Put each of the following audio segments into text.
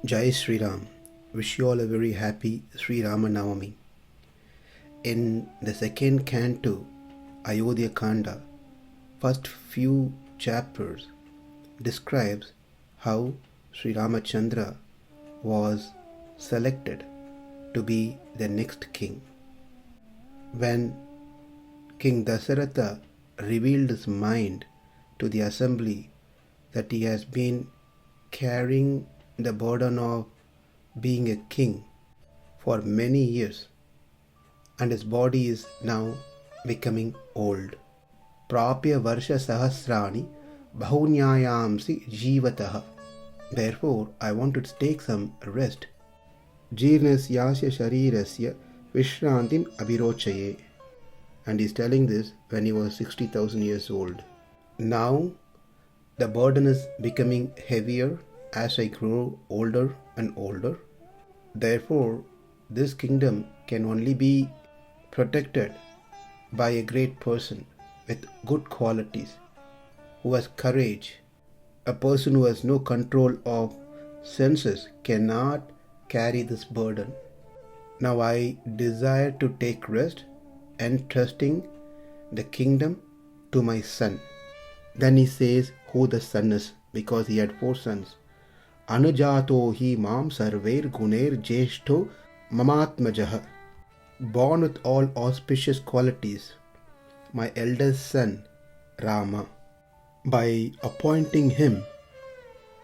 Jai Sri Ram. Wish you all a very happy Sri Rama Navami. In the second canto, Ayodhya Kanda, first few chapters describes how Sri Ramachandra was selected to be the next king. When King Dasaratha revealed his mind to the assembly that he has been carrying the burden of being a king for many years and his body is now becoming old. Prapya varsha sahasrani bahunyayamsi jivatah. Therefore, I want to take some rest. Jirnasyasya sharirasya vishrantim abhirochaye. And he's telling this when he was 60,000 years old. Now, the burden is becoming heavier as I grow older and older. Therefore, this kingdom can only be protected by a great person with good qualities, who has courage. A person who has no control of senses cannot carry this burden. Now I desire to take rest entrusting the kingdom to my son. Then he says who the son is, because he had 4 sons. Anujato hi mam sarver guner jeshto mamatmajah. Born with all auspicious qualities, my eldest son Rama. By appointing him,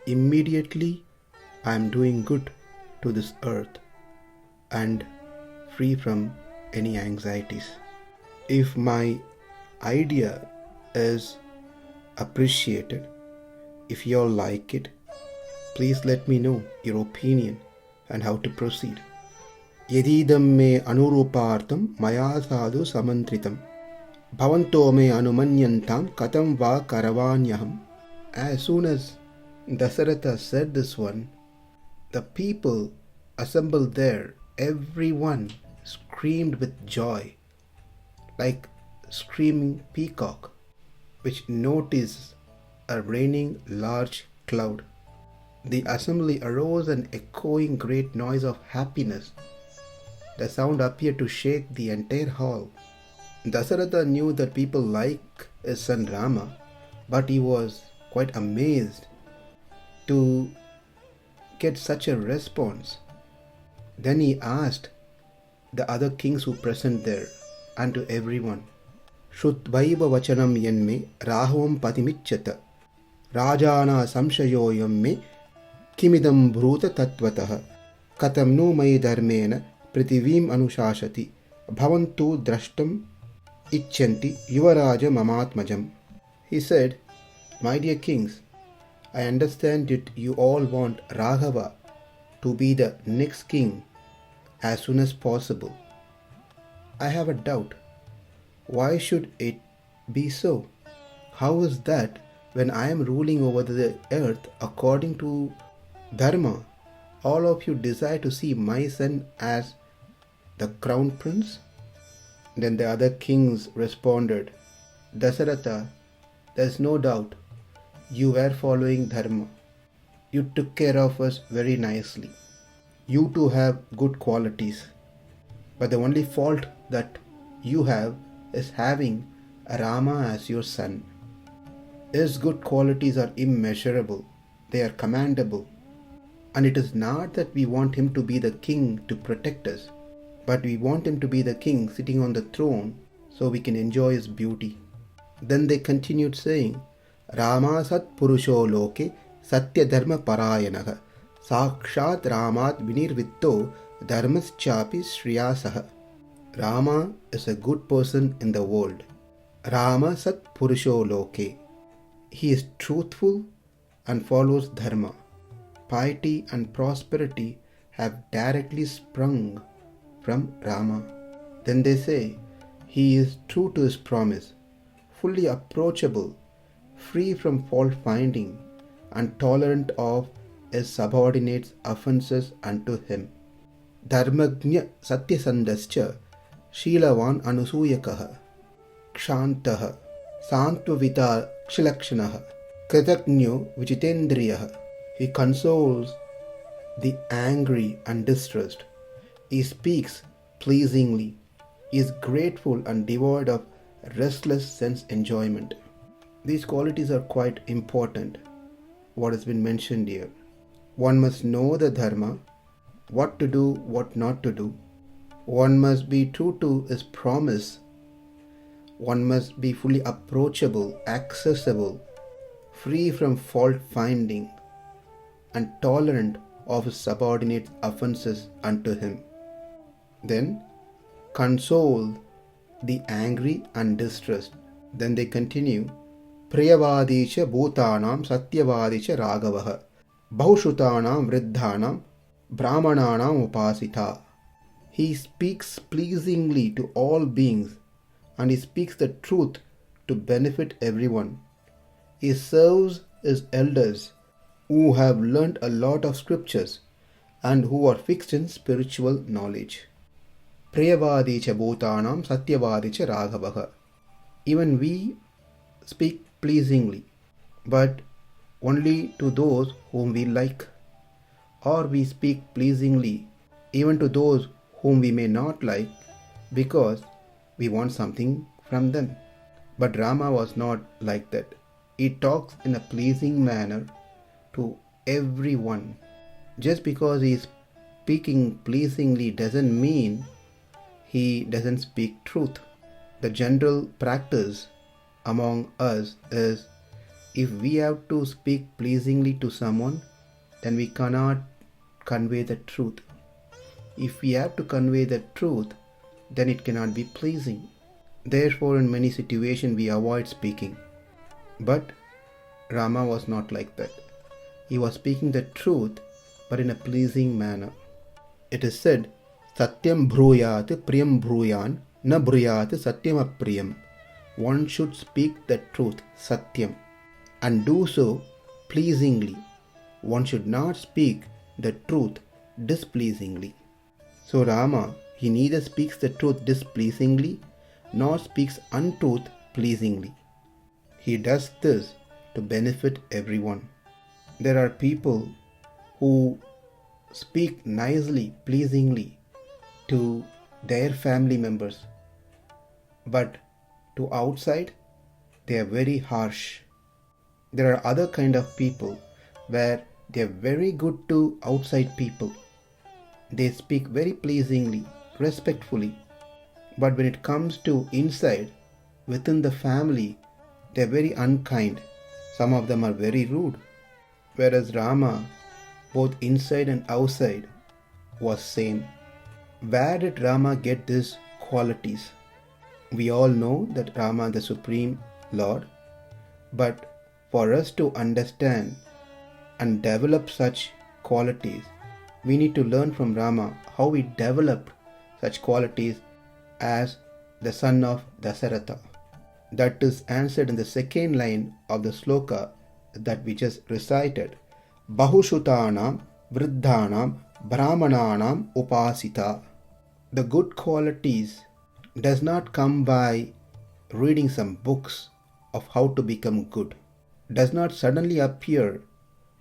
immediately I am doing good to this earth and free from any anxieties. If my idea is appreciated, if you all like it, please let me know your opinion and how to proceed. Yedidam me anurupartam maya sadhu samantritam bhavanto me anumanyantam katam va karavanyaham. As soon as Dasaratha said this one, the people assembled there, everyone screamed with joy, like screaming peacock, which noticed a raining large cloud. The assembly arose an echoing great noise of happiness. The sound appeared to shake the entire hall. Dasaratha knew that people liked his son Rama, but he was quite amazed to get such a response. Then he asked the other kings who present there and to everyone, Shutvaiva vachanam yanme rahavam patimicchata rajana samshayoyam me kimidam bhruta tattvatah katam no mai dharmena prithivim anushashati bhavantu drashtam icchanti yuvaraja mamatmajam. He said, my dear kings, I understand that you all want Raghava to be the next king as soon as possible. I have a doubt. Why should it be so? How is that when I am ruling over the earth according to Dharma, all of you desire to see my son as the crown prince? Then the other kings responded, Dasaratha, there is no doubt you were following Dharma. You took care of us very nicely. You too have good qualities. But the only fault that you have is having Rama as your son. His good qualities are immeasurable. They are commendable. And it is not that we want him to be the king to protect us, but we want him to be the king sitting on the throne so we can enjoy his beauty. Then they continued saying, Rama sat purusho loke satya dharma parayanaha sakshat ramat vinirvitto dharmaschapi shriyasah. Rama is a good person in the world. Rama sat purusho loke. He is truthful and follows dharma. Piety and prosperity have directly sprung from Rama. Then they say, he is true to his promise, fully approachable, free from fault finding, and tolerant of his subordinates' offences unto him. Dharmagnya satyasandascha Sheelavan anusuyakaha kshantaha santvavita kshilakshanaha kritaknyo vichitendriyaha. He consoles the angry and distressed. He speaks pleasingly. He is grateful and devoid of restless sense enjoyment. These qualities are quite important, what has been mentioned here. One must know the dharma, what to do, what not to do. One must be true to his promise. One must be fully approachable, accessible, free from fault finding, and tolerant of his subordinate offenses unto him. Then console the angry and distressed. Then they continue, Priyavadicha bhutanam satyavadicha ragavaha bahushutanam vriddhanam brahmananam upasita. He speaks pleasingly to all beings, and he speaks the truth to benefit everyone. He serves his elders who have learnt a lot of scriptures and who are fixed in spiritual knowledge. Priyavadicha bhutanam satyavadicha raghavaha. Even we speak pleasingly, but only to those whom we like, or we speak pleasingly even to those whom we may not like because we want something from them. But Rama was not like that. He talks in a pleasing manner to everyone. Just because he is speaking pleasingly doesn't mean he doesn't speak truth. The general practice among us is, if we have to speak pleasingly to someone, then we cannot convey the truth. If we have to convey the truth, then it cannot be pleasing. Therefore, in many situations we avoid speaking. But Rama was not like that. He was speaking the truth, but in a pleasing manner. It is said, Satyam bruyat priyam bruyan na bruyat satyam apriyam. One should speak the truth, satyam, and do so pleasingly. One should not speak the truth displeasingly. So Rama, he neither speaks the truth displeasingly nor speaks untruth pleasingly. He does this to benefit everyone. There are people who speak nicely, pleasingly to their family members, but to outside they are very harsh. There are other kind of people where they are very good to outside people. They speak very pleasingly, respectfully, but when it comes to inside, within the family, they are very unkind. Some of them are very rude. Whereas Rama, both inside and outside, was same. Where did Rama get these qualities? We all know that Rama is the Supreme Lord, but for us to understand and develop such qualities, we need to learn from Rama how he developed such qualities as the son of Dasaratha. That is answered in the second line of the sloka that we just recited. Bahushutanam vriddhanam brahmananam upasita. The good qualities does not come by reading some books of how to become good. Does not suddenly appear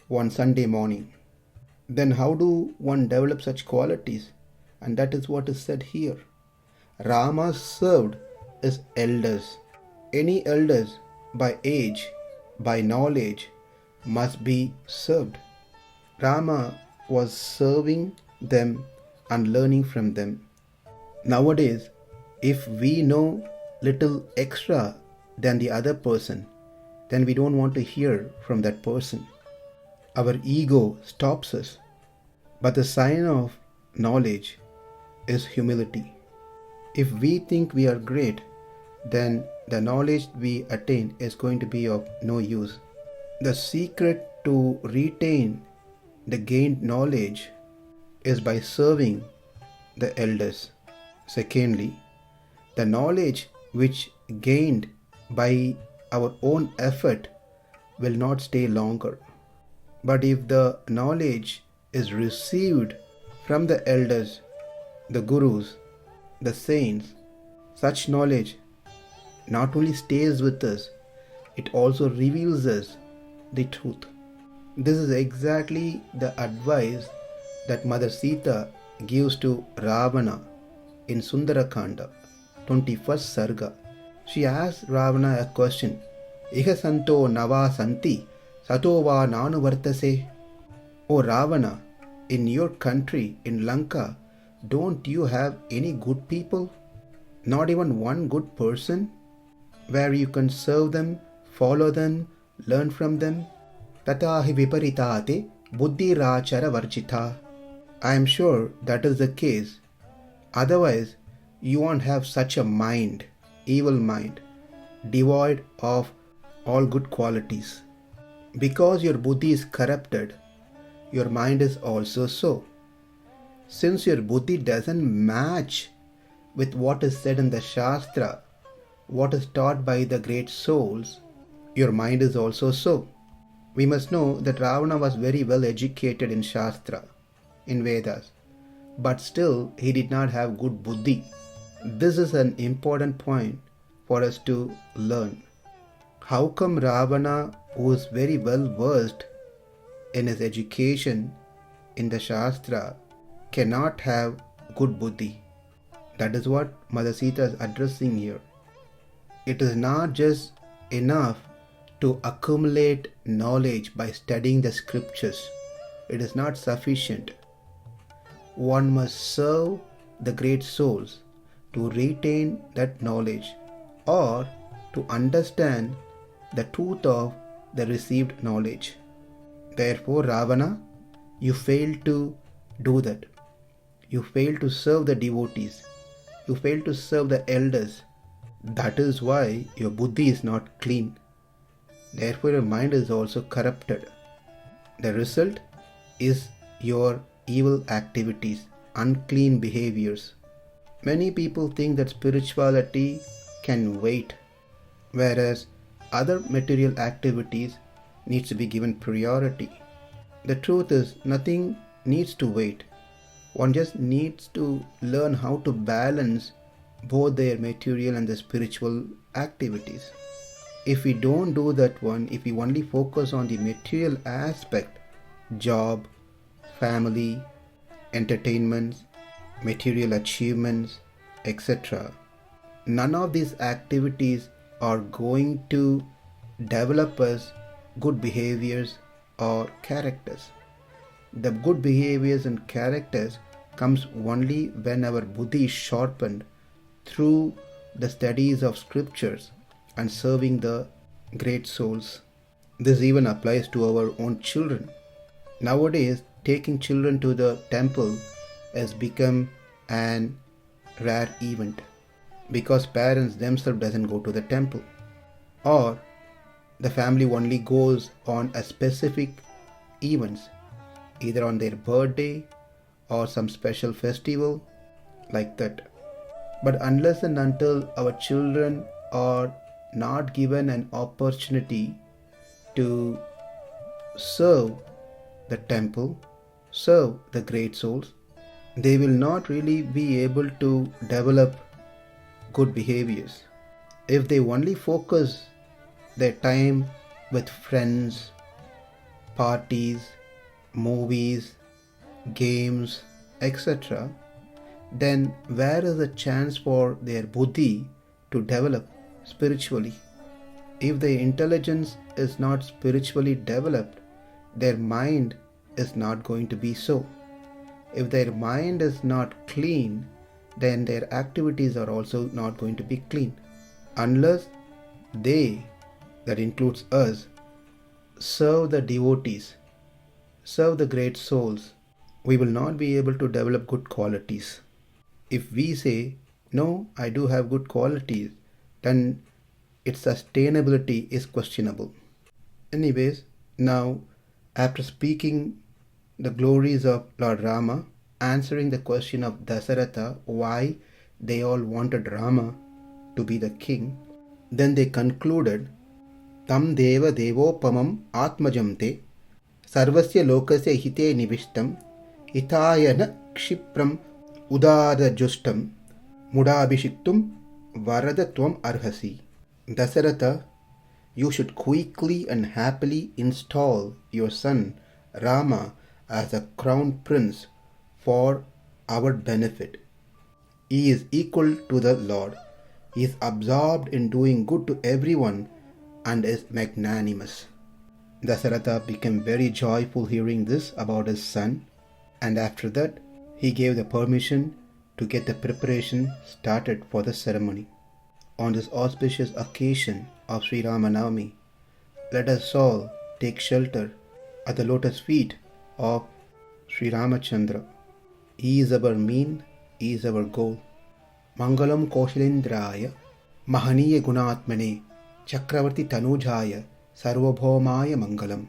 one Sunday morning. Then how do one develop such qualities? And that is what is said here. Rama served his elders. Any elders by age, by knowledge, must be served. Rama was serving them and learning from them. Nowadays, if we know little extra than the other person, then we don't want to hear from that person. Our ego stops us. But the sign of knowledge is humility. If we think we are great, then the knowledge we attain is going to be of no use. The secret to retain the gained knowledge is by serving the elders. Secondly, the knowledge which gained by our own effort will not stay longer. But if the knowledge is received from the elders, the gurus, the saints, such knowledge not only stays with us, it also reveals us the truth. This is exactly the advice that Mother Sita gives to Ravana in Sundarakanda, 21st Sarga. She asks Ravana a question. Iha santo nava santi sato va nanu vartase. O Ravana, in your country, in Lanka, don't you have any good people? Not even one good person where you can serve them, follow them, learn from them? Tatahi viparitate buddhi rachara varjita. I am sure that is the case. Otherwise, you won't have such a mind, evil mind, devoid of all good qualities. Because your buddhi is corrupted, your mind is also so. Since your buddhi doesn't match with what is said in the Shastra, what is taught by the great souls, your mind is also so. We must know that Ravana was very well educated in Shastra, in Vedas, but still he did not have good buddhi. This is an important point for us to learn. How come Ravana, who is very well versed in his education in the Shastra, cannot have good buddhi? That is what Mother Sita is addressing here. It is not just enough to accumulate knowledge by studying the scriptures. It is not sufficient. One must serve the great souls to retain that knowledge or to understand the truth of the received knowledge. Therefore, Ravana, you failed to do that. You failed to serve the devotees. You failed to serve the elders. That is why your buddhi is not clean. Therefore, your mind is also corrupted. The result is your evil activities, unclean behaviors. Many people think that spirituality can wait, whereas other material activities needs to be given priority. The truth is, nothing needs to wait. One just needs to learn how to balance both their material and the spiritual activities. If we don't do that one, if we only focus on the material aspect, job, family, entertainments, material achievements, etc., none of these activities are going to develop us good behaviors or characters. The good behaviors and characters comes only when our buddhi is sharpened through the studies of scriptures and serving the great souls. This even applies to our own children. Nowadays, taking children to the temple has become an rare event because parents themselves doesn't go to the temple, or the family only goes on a specific events, either on their birthday or some special festival like that. But unless and until our children are not given an opportunity to serve the temple, serve the great souls, they will not really be able to develop good behaviors. If they only focus their time with friends, parties, movies, games, etc., then where is the chance for their buddhi to develop spiritually? If their intelligence is not spiritually developed, their mind is not going to be so. If their mind is not clean, then their activities are also not going to be clean. Unless they, that includes us, serve the devotees, serve the great souls, we will not be able to develop good qualities. If we say, no, I do have good qualities, then its sustainability is questionable. Anyways, now after speaking the glories of Lord Rama, answering the question of Dasaratha, why they all wanted Rama to be the king, then they concluded, Tam deva devopamam atmajam te sarvasya lokasya hite nivishtam hitayana kshipram udada justam mudabhishiktum varadatvam arhasi. Dasaratha, you should quickly and happily install your son Rama as a crown prince for our benefit. He is equal to the Lord. He is absorbed in doing good to everyone and is magnanimous. Dasaratha became very joyful hearing this about his son, and after that he gave the permission to get the preparation started for the ceremony. On this auspicious occasion of Sri Ramanavami, let us all take shelter at the lotus feet of Sri Ramachandra. He is our mean, he is our goal. Mangalam Koshilendraya Mahaniya Gunatmane Chakravarti Tanujaya Sarvabhaumaya Mangalam.